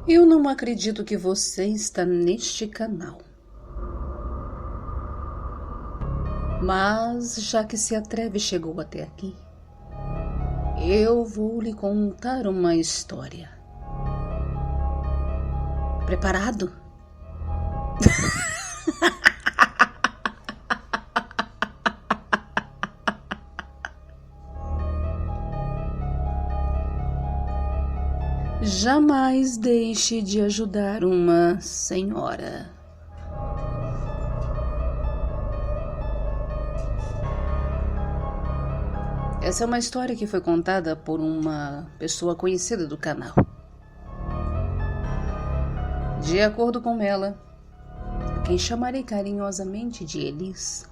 Eu não acredito que você está neste canal. Mas, já que se atreve e chegou até aqui, eu vou lhe contar uma história. Preparado? Jamais deixe de ajudar uma senhora. Essa é uma história que foi contada por uma pessoa conhecida do canal. De acordo com ela, a quem chamarei carinhosamente de Elis,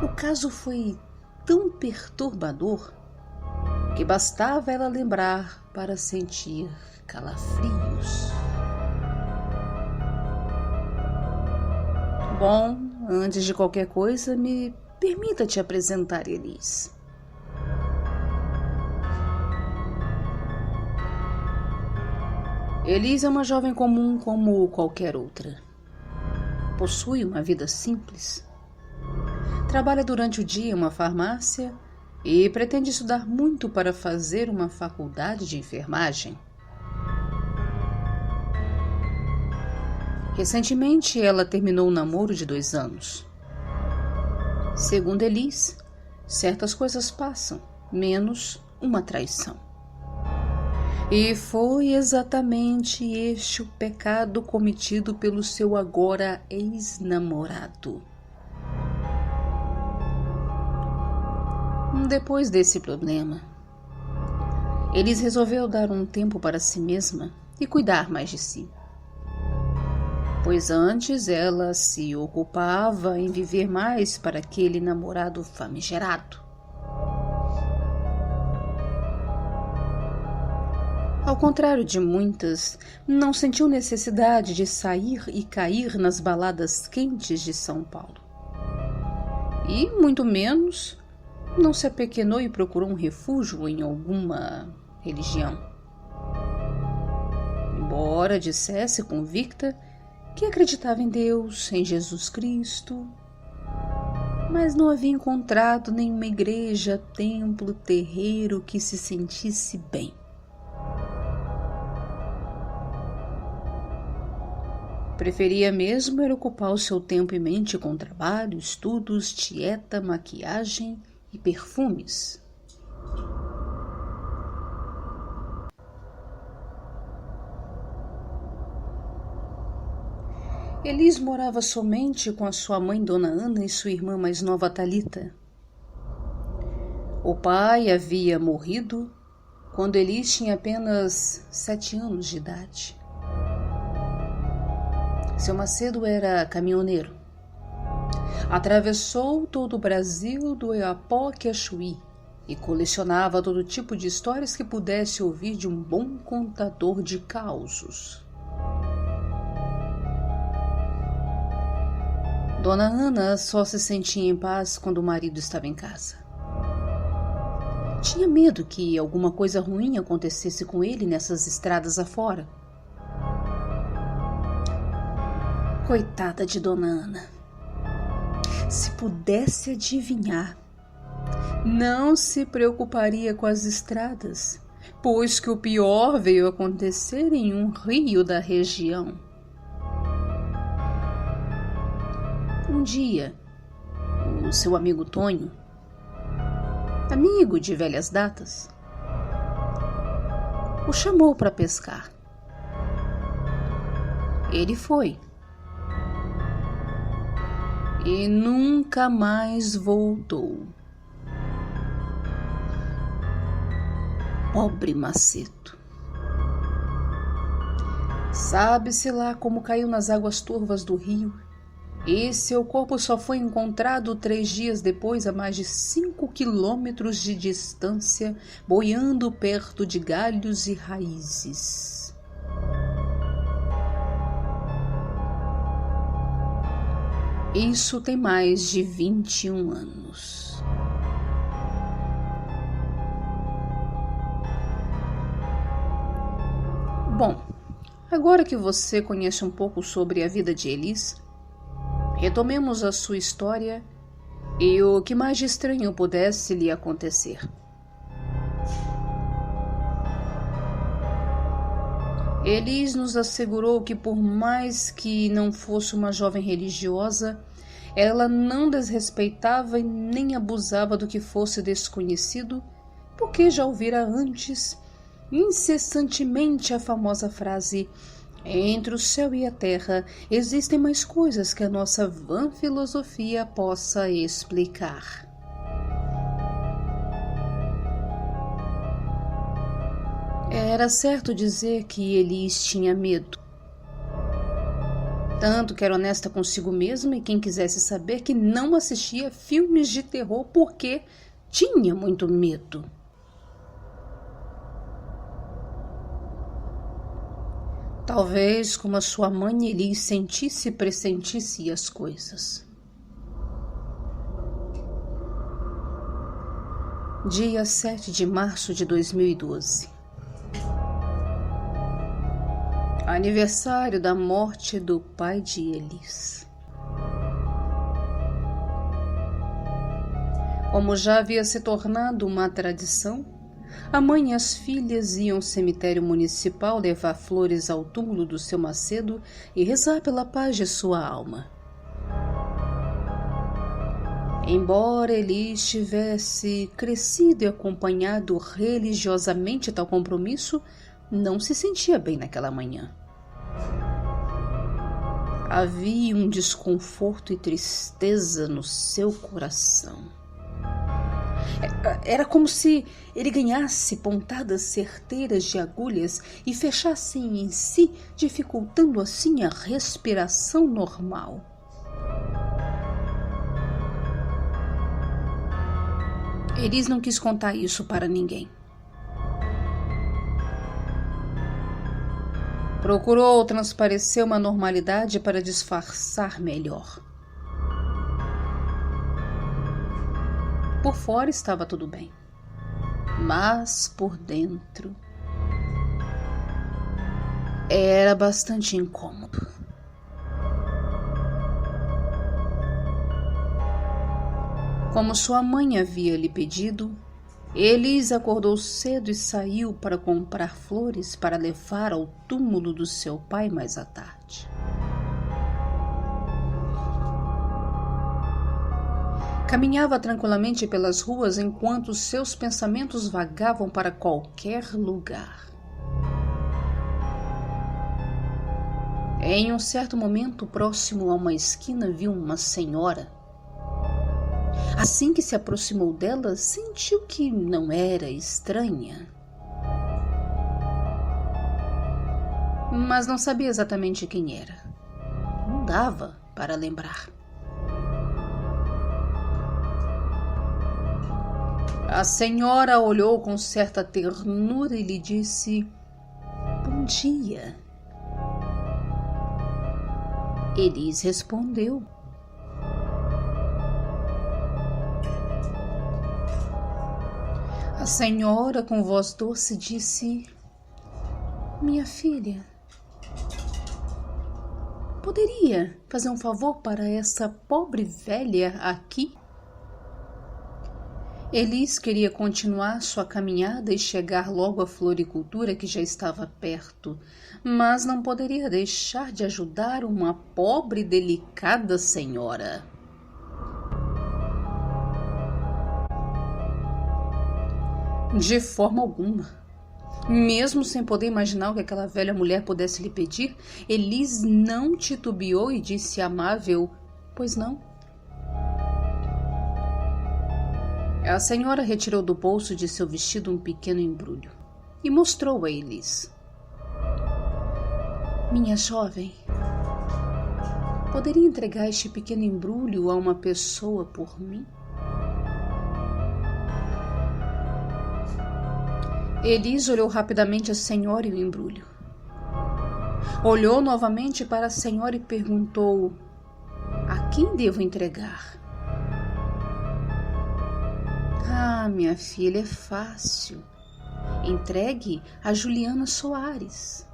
o caso foi tão perturbador que bastava ela lembrar para sentir calafrios. Bom, antes de qualquer coisa, me permita te apresentar Elis. Elis é uma jovem comum como qualquer outra. Possui uma vida simples. Trabalha durante o dia em uma farmácia e pretende estudar muito para fazer uma faculdade de enfermagem. Recentemente, ela terminou um namoro de 2 anos. Segundo Elis, certas coisas passam, menos uma traição. E foi exatamente este o pecado cometido pelo seu agora ex-namorado. Depois desse problema, Elis resolveu dar um tempo para si mesma e cuidar mais de si. Pois antes ela se ocupava em viver mais para aquele namorado famigerado. Ao contrário de muitas, não sentiu necessidade de sair e cair nas baladas quentes de São Paulo. E, muito menos, não se apequenou e procurou um refúgio em alguma religião. Embora dissesse convicta que acreditava em Deus, em Jesus Cristo, mas não havia encontrado nenhuma igreja, templo, terreiro que se sentisse bem. Preferia mesmo era ocupar o seu tempo e mente com trabalho, estudos, dieta, maquiagem e perfumes. Elis morava somente com a sua mãe, Dona Ana, e sua irmã mais nova, Thalita. O pai havia morrido quando Elis tinha apenas 7 anos de idade. Seu Macedo era caminhoneiro. Atravessou todo o Brasil do Oiapoque a Chuí e colecionava todo tipo de histórias que pudesse ouvir de um bom contador de causos. Dona Ana só se sentia em paz quando o marido estava em casa. Tinha medo que alguma coisa ruim acontecesse com ele nessas estradas afora. Coitada de Dona Ana. Se pudesse adivinhar, não se preocuparia com as estradas, pois que o pior veio acontecer em um rio da região. Um dia, o seu amigo Tonho, amigo de velhas datas, o chamou para pescar. Ele foi. E nunca mais voltou. Pobre Macedo. Sabe-se lá como caiu nas águas turvas do rio, e seu corpo só foi encontrado 3 dias depois, a mais de 5 quilômetros de distância, boiando perto de galhos e raízes. Isso tem mais de 21 anos. Bom, Agora que você conhece um pouco sobre a vida de Elis, retomemos a sua história e o que mais de estranho pudesse lhe acontecer. Elis nos assegurou que, por mais que não fosse uma jovem religiosa, ela não desrespeitava e nem abusava do que fosse desconhecido, porque já ouvira antes incessantemente a famosa frase: entre o céu e a terra existem mais coisas que a nossa vã filosofia possa explicar. Era certo dizer que Elis tinha medo. Tanto que era honesta consigo mesma, e quem quisesse saber que não assistia filmes de terror porque tinha muito medo. Talvez, como a sua mãe, Elis sentisse e pressentisse as coisas. Dia 7 de março de 2012. Aniversário da morte do pai de Elis. Como já havia se tornado uma tradição, a mãe e as filhas iam ao cemitério municipal levar flores ao túmulo do seu Macedo e rezar pela paz de sua alma. Embora Elis tivesse crescido e acompanhado religiosamente tal compromisso, não se sentia bem naquela manhã. Havia um desconforto e tristeza no seu coração. Era como se ele ganhasse pontadas certeiras de agulhas e fechassem em si, dificultando assim a respiração normal. Elis não quis contar isso para ninguém. Procurou transparecer uma normalidade para disfarçar melhor. Por fora estava tudo bem, mas por dentro era bastante incômodo. Como sua mãe havia lhe pedido, Elis acordou cedo e saiu para comprar flores para levar ao túmulo do seu pai mais à tarde. Caminhava tranquilamente pelas ruas enquanto seus pensamentos vagavam para qualquer lugar. Em um certo momento, próximo a uma esquina, viu uma senhora. Assim que se aproximou dela, sentiu que não era estranha. Mas não sabia exatamente quem era. Não dava para lembrar. A senhora olhou com certa ternura e lhe disse: "Bom dia." Elis respondeu: A senhora, com voz doce, disse: "Minha filha, poderia fazer um favor para essa pobre velha aqui?" Elis queria continuar sua caminhada e chegar logo à floricultura que já estava perto, mas não poderia deixar de ajudar uma pobre e delicada senhora. De forma alguma. Mesmo sem poder imaginar o que aquela velha mulher pudesse lhe pedir, Elis não titubeou e disse amável: "Pois não." A senhora retirou do bolso de seu vestido um pequeno embrulho e mostrou a Elis. "Minha jovem, poderia entregar este pequeno embrulho a uma pessoa por mim?" Elis olhou rapidamente a senhora e o embrulho. Olhou novamente para a senhora e perguntou: "A quem devo entregar?" "Ah, minha filha, é fácil. Entregue a Juliana Soares."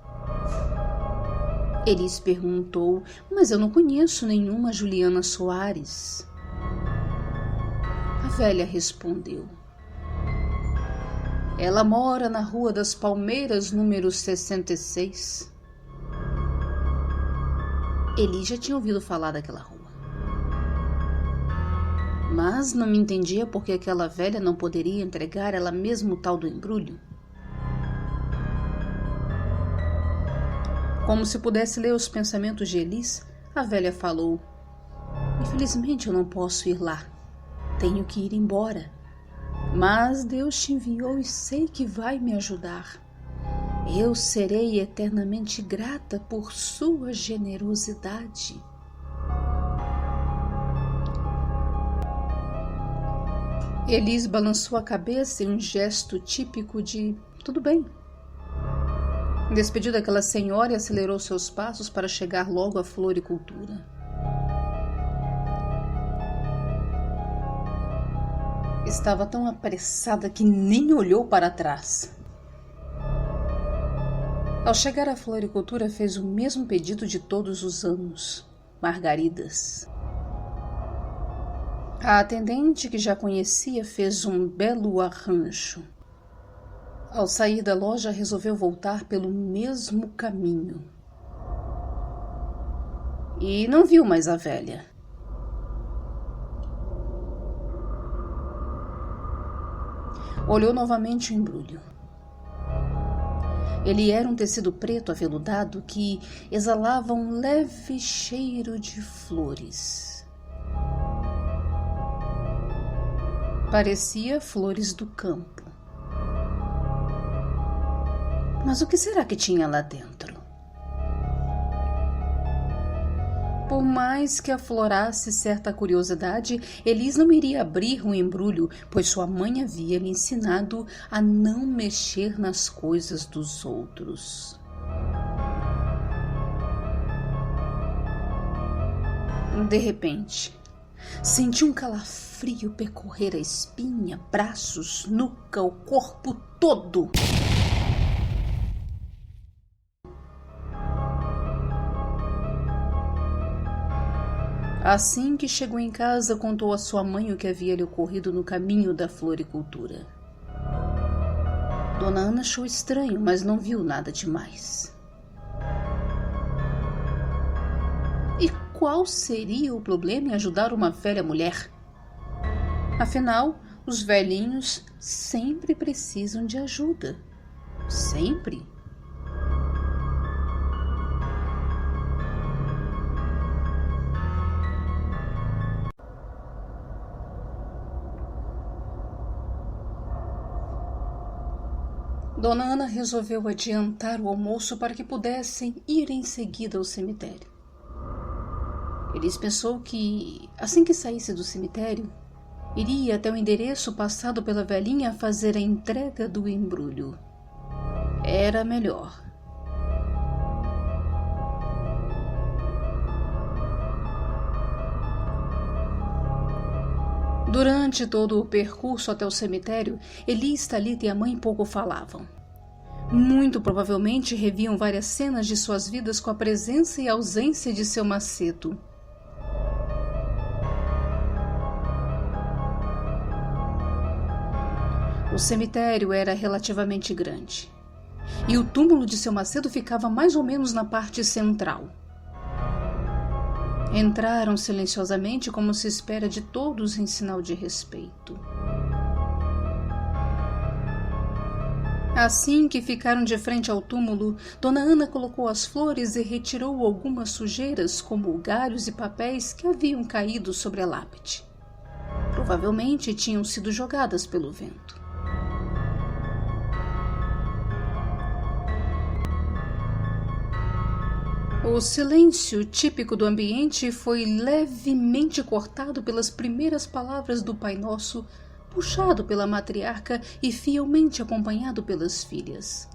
Elis perguntou: mas eu não conheço nenhuma Juliana Soares. A velha respondeu: ela mora na Rua das Palmeiras, número 66. Elis já tinha ouvido falar daquela rua, mas não me entendia por que aquela velha não poderia entregar ela mesma o tal do embrulho. Como se pudesse ler os pensamentos de Elis, a velha falou: infelizmente eu não posso ir lá. Tenho que ir embora. Mas Deus te enviou e sei que vai me ajudar. Eu serei eternamente grata por sua generosidade. Elis balançou a cabeça em um gesto típico de tudo bem. Despediu daquela senhora e acelerou seus passos para chegar logo à floricultura. Estava tão apressada que nem olhou para trás. Ao chegar à floricultura, fez o mesmo pedido de todos os anos: margaridas. A atendente, que já conhecia, fez um belo arranjo. Ao sair da loja, resolveu voltar pelo mesmo caminho. E não viu mais a velha. Olhou novamente o embrulho. Ele era um tecido preto aveludado que exalava um leve cheiro de flores. Parecia flores do campo. Mas o que será que tinha lá dentro? Por mais que aflorasse certa curiosidade, Elis não iria abrir o embrulho, pois sua mãe havia lhe ensinado a não mexer nas coisas dos outros. De repente, sentiu um calafrio percorrer a espinha, braços, nuca, o corpo todo. Assim que chegou em casa, contou à sua mãe o que havia lhe ocorrido no caminho da floricultura. Dona Ana achou estranho, mas não viu nada demais. E qual seria o problema em ajudar uma velha mulher? Afinal, os velhinhos sempre precisam de ajuda. Sempre. Dona Ana resolveu adiantar o almoço para que pudessem ir em seguida ao cemitério. Elis pensou que, assim que saísse do cemitério, iria até o endereço passado pela velhinha fazer a entrega do embrulho. Era melhor. Durante todo o percurso até o cemitério, Elis, Thalita e a mãe pouco falavam. Muito provavelmente reviam várias cenas de suas vidas com a presença e ausência de seu Macedo. O cemitério era relativamente grande, e o túmulo de seu Macedo ficava mais ou menos na parte central. Entraram silenciosamente, como se espera de todos em sinal de respeito. Assim que ficaram de frente ao túmulo, Dona Ana colocou as flores e retirou algumas sujeiras, como galhos e papéis que haviam caído sobre a lápide. Provavelmente tinham sido jogadas pelo vento. O silêncio típico do ambiente foi levemente cortado pelas primeiras palavras do Pai Nosso, puxado pela matriarca e fielmente acompanhado pelas filhas.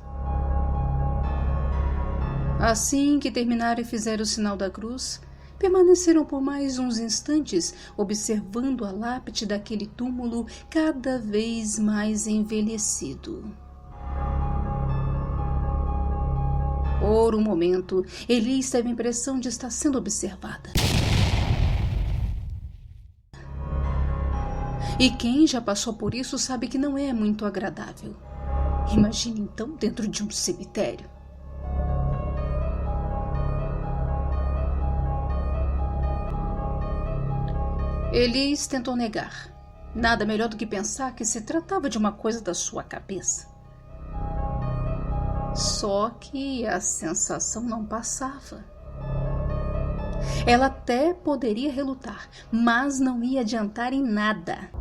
Assim que terminaram e fizeram o sinal da cruz, permaneceram por mais uns instantes observando a lápide daquele túmulo cada vez mais envelhecido. Por um momento, Elise teve a impressão de estar sendo observada. E quem já passou por isso sabe que não é muito agradável. Imagine então dentro de um cemitério. Elise tentou negar. Nada melhor do que pensar que se tratava de uma coisa da sua cabeça. Só que a sensação não passava. Ela até poderia relutar, mas não ia adiantar em nada.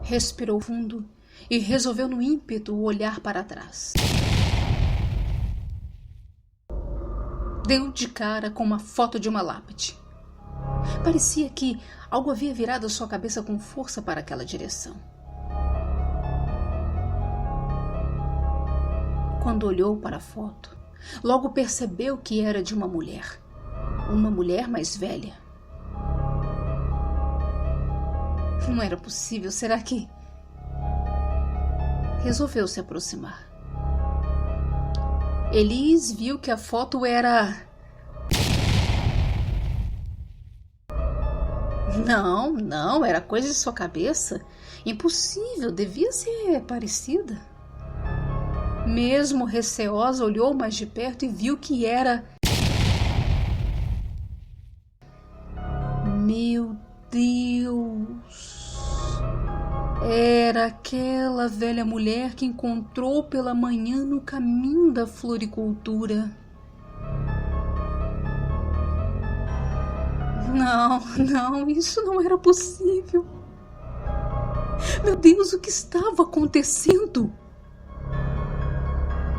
Respirou fundo e resolveu no ímpeto olhar para trás. Deu de cara com uma foto de uma lápide. Parecia que algo havia virado sua cabeça com força para aquela direção. Quando olhou para a foto, logo percebeu que era de uma mulher mais velha. Não era possível, será que... Resolveu se aproximar. Elise viu que a foto era... Não, era coisa de sua cabeça. Impossível, devia ser parecida. Mesmo receosa, olhou mais de perto e viu que era... Meu Deus! Era aquela velha mulher que encontrou pela manhã no caminho da floricultura. Não, isso não era possível. Meu Deus, o que estava acontecendo?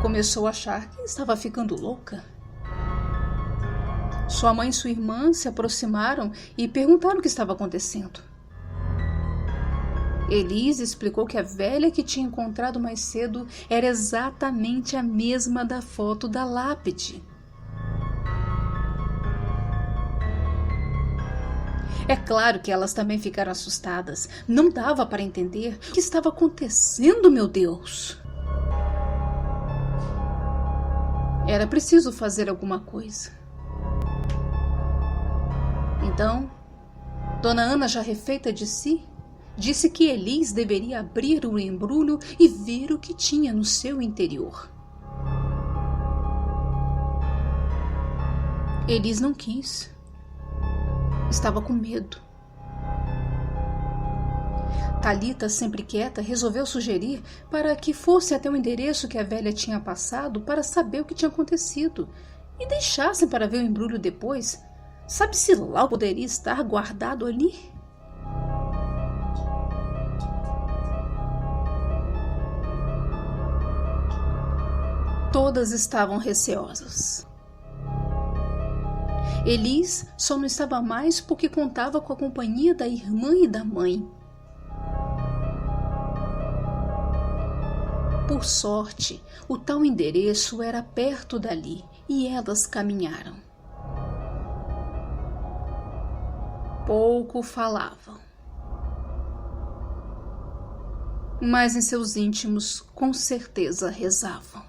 Começou a achar que estava ficando louca. Sua mãe e sua irmã se aproximaram e perguntaram o que estava acontecendo. Elise explicou que a velha que tinha encontrado mais cedo era exatamente a mesma da foto da lápide. É claro que elas também ficaram assustadas. Não dava para entender o que estava acontecendo, meu Deus. Era preciso fazer alguma coisa. Então, Dona Ana, já refeita de si, disse que Elise deveria abrir o embrulho e ver o que tinha no seu interior. Elise não quis. Estava com medo. Thalita, sempre quieta, resolveu sugerir para que fosse até o endereço que a velha tinha passado para saber o que tinha acontecido e deixassem para ver o embrulho depois. Sabe-se lá o que poderia estar guardado ali? Todas estavam receosas. Elise só não estava mais porque contava com a companhia da irmã e da mãe. Por sorte, o tal endereço era perto dali e elas caminharam. Pouco falavam, mas em seus íntimos com certeza rezavam.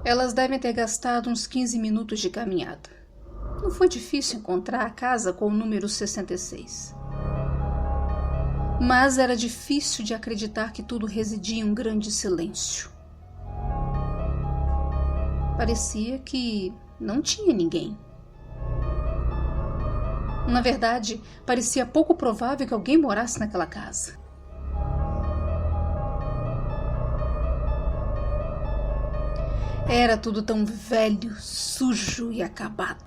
Elas devem ter gastado uns 15 minutos de caminhada. Não foi difícil encontrar a casa com o número 66. Mas era difícil de acreditar que tudo residia em um grande silêncio. Parecia que não tinha ninguém. Na verdade, parecia pouco provável que alguém morasse naquela casa. Era tudo tão velho, sujo e acabado.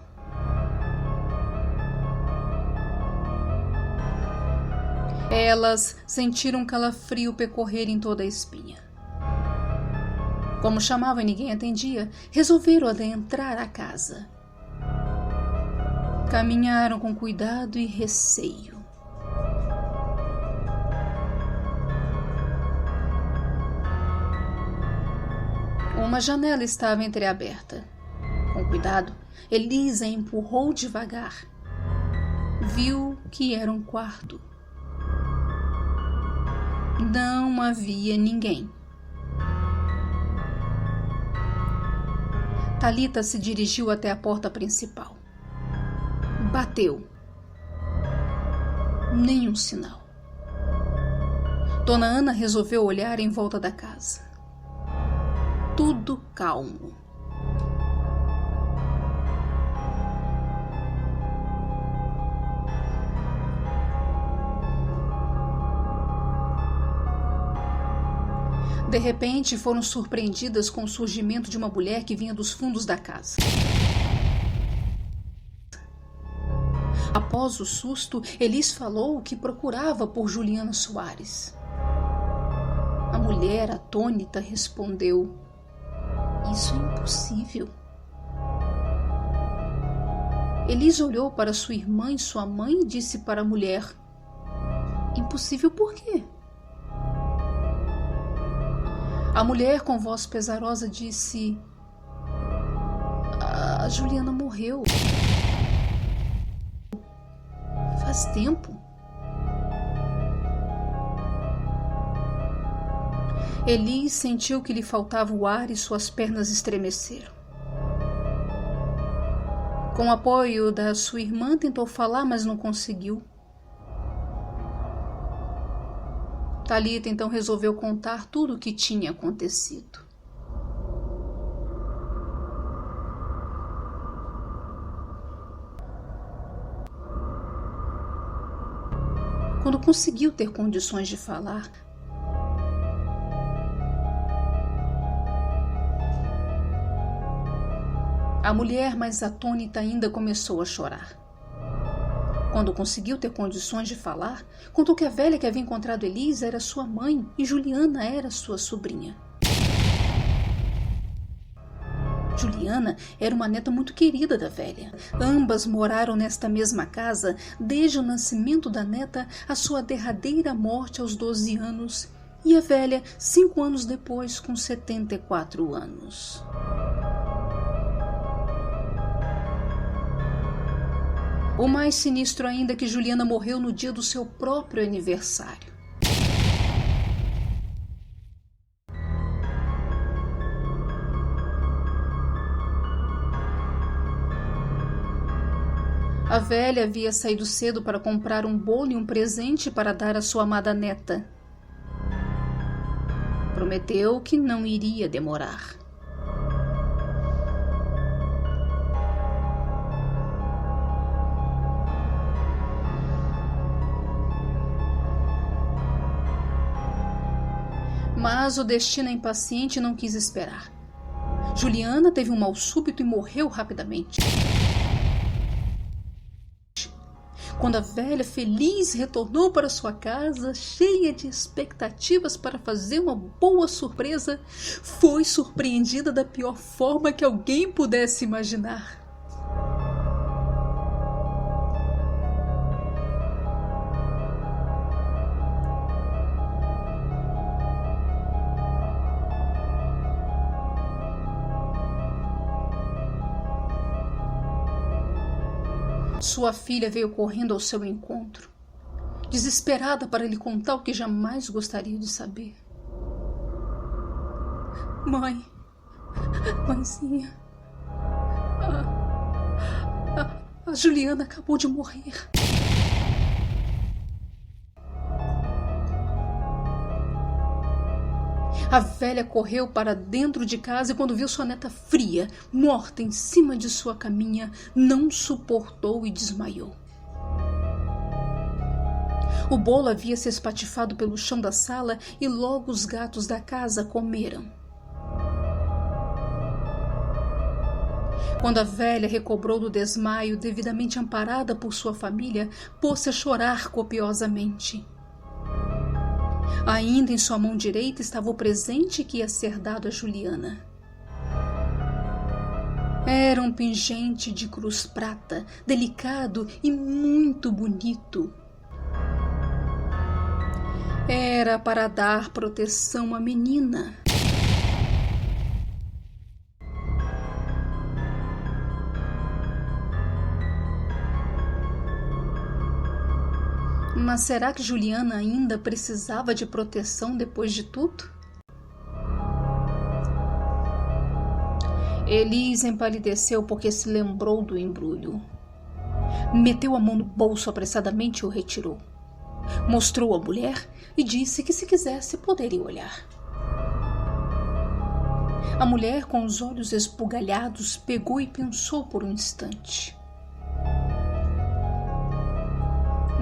Elas sentiram um calafrio percorrer em toda a espinha. Como chamavam e ninguém atendia, resolveram adentrar a casa. Caminharam com cuidado e receio. Uma janela estava entreaberta. Com cuidado, Elis a empurrou devagar. Viu que era um quarto. Não havia ninguém. Thalita se dirigiu até a porta principal. Bateu. Nenhum sinal. Dona Ana resolveu olhar em volta da casa. Tudo calmo. De repente, foram surpreendidas com o surgimento de uma mulher que vinha dos fundos da casa. Após o susto, Elis falou que procurava por Juliana Soares. A mulher, atônita, respondeu: "Isso é impossível." Elis olhou para sua irmã e sua mãe e disse para a mulher: "Impossível por quê?" A mulher, com voz pesarosa, disse: "A Juliana morreu. Faz tempo." Elis sentiu que lhe faltava o ar e suas pernas estremeceram. Com o apoio da sua irmã, tentou falar, mas não conseguiu. Thalita então resolveu contar tudo o que tinha acontecido. Quando conseguiu ter condições de falar, a mulher, mais atônita ainda, começou a chorar. Quando conseguiu ter condições de falar, contou que a velha que havia encontrado Elis era sua mãe e Juliana era sua sobrinha. Juliana era uma neta muito querida da velha. Ambas moraram nesta mesma casa desde o nascimento da neta à sua derradeira morte aos 12 anos e a velha 5 anos depois, com 74 anos. O mais sinistro ainda é que Juliana morreu no dia do seu próprio aniversário. A velha havia saído cedo para comprar um bolo e um presente para dar à sua amada neta. Prometeu que não iria demorar. Mas o destino impaciente não quis esperar. Juliana teve um mal súbito e morreu rapidamente. Quando a velha, feliz, retornou para sua casa, cheia de expectativas para fazer uma boa surpresa, foi surpreendida da pior forma que alguém pudesse imaginar. Sua filha veio correndo ao seu encontro, desesperada para lhe contar o que jamais gostaria de saber. Mãezinha, a Juliana acabou de morrer." A velha correu para dentro de casa e, quando viu sua neta fria, morta em cima de sua caminha, não suportou e desmaiou. O bolo havia se espatifado pelo chão da sala e logo os gatos da casa comeram. Quando a velha recobrou do desmaio, devidamente amparada por sua família, pôs-se a chorar copiosamente. Ainda em sua mão direita estava o presente que ia ser dado a Juliana. Era um pingente de cruz prata, delicado e muito bonito. Era para dar proteção à menina. Mas será que Juliana ainda precisava de proteção depois de tudo? Elis empalideceu porque se lembrou do embrulho. Meteu a mão no bolso apressadamente e o retirou. Mostrou à mulher e disse que se quisesse poderia olhar. A mulher, com os olhos esbugalhados, pegou e pensou por um instante.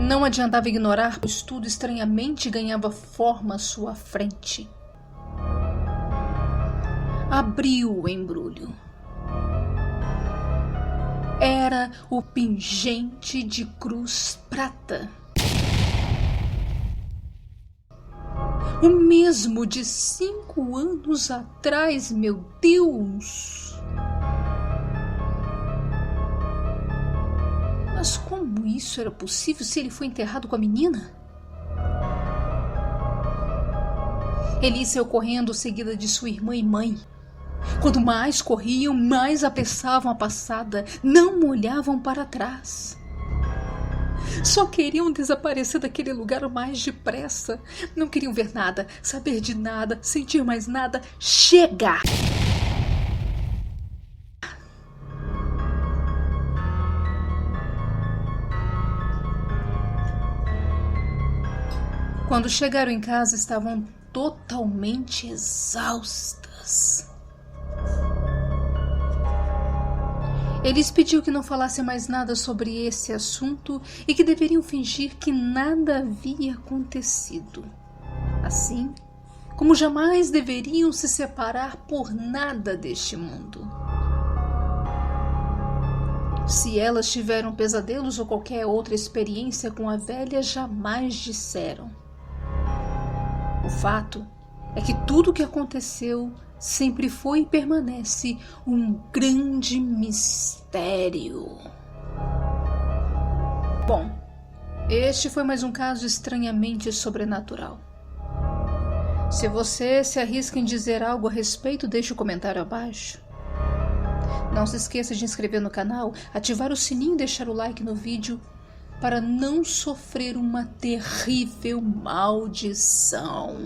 Não adiantava ignorar, pois tudo estranhamente ganhava forma à sua frente. Abriu o embrulho. Era o pingente de cruz prata. O mesmo de 5 anos atrás, meu Deus! Mas como isso era possível se ele foi enterrado com a menina? Elis saiu correndo, seguida de sua irmã e mãe. Quanto mais corriam, mais apressavam a passada, não olhavam para trás. Só queriam desaparecer daquele lugar o mais depressa. Não queriam ver nada, saber de nada, sentir mais nada. Chega! Quando chegaram em casa, estavam totalmente exaustas. Elis pediu que não falasse mais nada sobre esse assunto e que deveriam fingir que nada havia acontecido. Assim, como jamais deveriam se separar por nada deste mundo. Se elas tiveram pesadelos ou qualquer outra experiência com a velha, jamais disseram. O fato é que tudo o que aconteceu sempre foi e permanece um grande mistério. Bom, este foi mais um caso estranhamente sobrenatural. Se você se arrisca em dizer algo a respeito, deixe o comentário abaixo. Não se esqueça de inscrever no canal, ativar o sininho e deixar o like no vídeo para não sofrer uma terrível maldição.